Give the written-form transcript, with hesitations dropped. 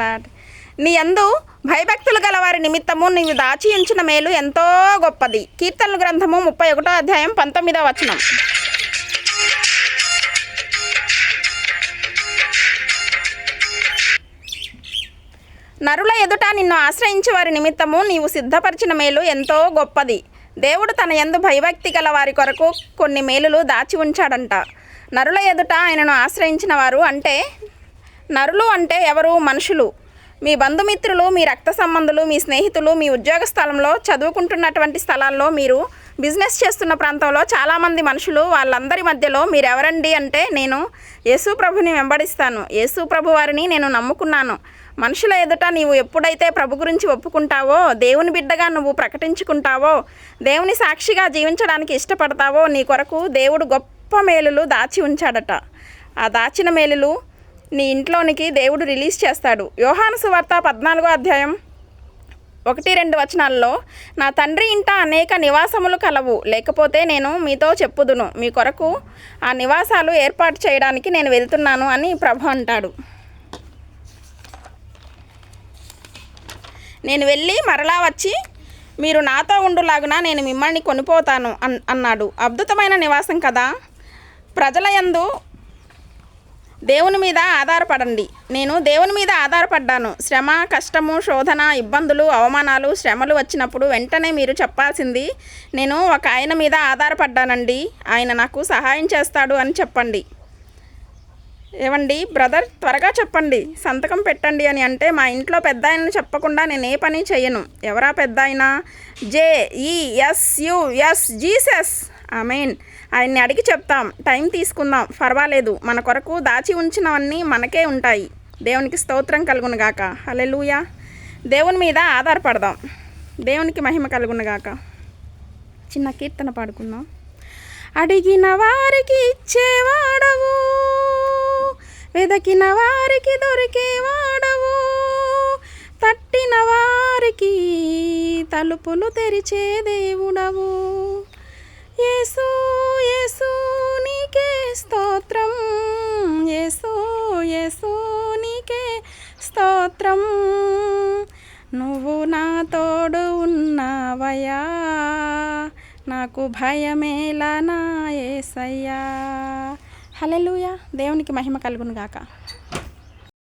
Lord. నీ యందు భయభక్తులు గల వారి నిమిత్తము నీవు దాచి ఉంచిన మేలు ఎంతో గొప్పది. కీర్తనల గ్రంథము 31వ అధ్యాయం 19వ వచనం. నరుల ఎదుట నిన్ను ఆశ్రయించే వారి నిమిత్తము నీవు సిద్ధపరిచిన మేలు ఎంతో గొప్పది. దేవుడు తన యందు భయభక్తి గల వారి కొరకు కొన్ని మేలులు దాచి ఉంచాడంట. నరుల ఎదుట ఆయనను ఆశ్రయించిన వారు అంటే నరులు అంటే ఎవరు? మనుషులు. మీ బంధుమిత్రులు, మీ రక్త సంబంధులు, మీ స్నేహితులు, మీ ఉద్యోగ స్థలంలో, చదువుకుంటున్నటువంటి స్థలాల్లో, మీరు బిజినెస్ చేస్తున్న ప్రాంతంలో చాలామంది మనుషులు. వాళ్ళందరి మధ్యలో మీరెవరండి అంటే, నేను యేసు ప్రభుని వెంబడిస్తాను, యేసు ప్రభు వారిని నేను నమ్ముకున్నాను. మనుషుల ఎదుట నీవు ఎప్పుడైతే ప్రభు గురించి ఒప్పుకుంటావో, దేవుని బిడ్డగా నువ్వు ప్రకటించుకుంటావో, దేవుని సాక్షిగా జీవించడానికి ఇష్టపడతావో, నీ కొరకు దేవుడు గొప్ప మేలులు దాచి ఉంచాడట. ఆ దాచిన మేలులు నీ ఇంట్లోనికి దేవుడు రిలీజ్ చేస్తాడు. యోహాను సువార్త 14వ అధ్యాయం 1-2 వచనాల్లో, నా తండ్రి ఇంట అనేక నివాసములు కలవు, లేకపోతే నేను మీతో చెప్పుదును, మీ కొరకు ఆ నివాసాలు ఏర్పాటు చేయడానికి నేను వెళ్తున్నాను అని ప్రభు అంటాడు. నేను వెళ్ళి మరలా వచ్చి మీరు నాతో ఉండులాగున నేను మిమ్మల్ని కొనిపోతాను అన్నాడు. అద్భుతమైన నివాసం కదా. ప్రజల యందు దేవుని మీద ఆధారపడండి. నేను దేవుని మీద ఆధారపడ్డాను. శ్రమ, కష్టము, శోధన, ఇబ్బందులు, అవమానాలు, శ్రమలు వచ్చినప్పుడు వెంటనే మీరు చెప్పాల్సింది, నేను ఒక ఆయన మీద ఆధారపడ్డానండి, ఆయన నాకు సహాయం చేస్తాడు అని చెప్పండి. ఏవండి బ్రదర్, త్వరగా చెప్పండి, సంతకం పెట్టండి అని అంటే, మా ఇంట్లో పెద్ద ఆయనను చెప్పకుండా నేను ఏ పని చేయను. ఎవరా పెద్ద ఆయన? JESUS, Jesus. ఆమేన్. ఆయన్ని అడిగి చెప్తాం. టైం తీసుకుందాం, పర్వాలేదు. మన కొరకు దాచి ఉంచినవన్నీ మనకే ఉంటాయి. దేవునికి స్తోత్రం కలుగునుగాక. హల్లెలూయా. దేవుని మీద ఆధారపడదాం. దేవునికి మహిమ కలుగునుగాక. చిన్న కీర్తన పాడుకుందాం. అడిగిన వారికి ఇచ్చేవాడవు, వెదకిన వారికి దొరికేవాడవు, తట్టిన వారికి తలుపులు తెరిచే దేవుడవు. యేసు యేసు నీకే స్తోత్రం, యేసు యేసు నీకే స్తోత్రం, నువ్వు నా తోడు ఉన్నావయ్యా, నాకు భయమేలా నా యేసయ్యా. హల్లెలూయా. దేవునికి మహిమ కలుగును గాక.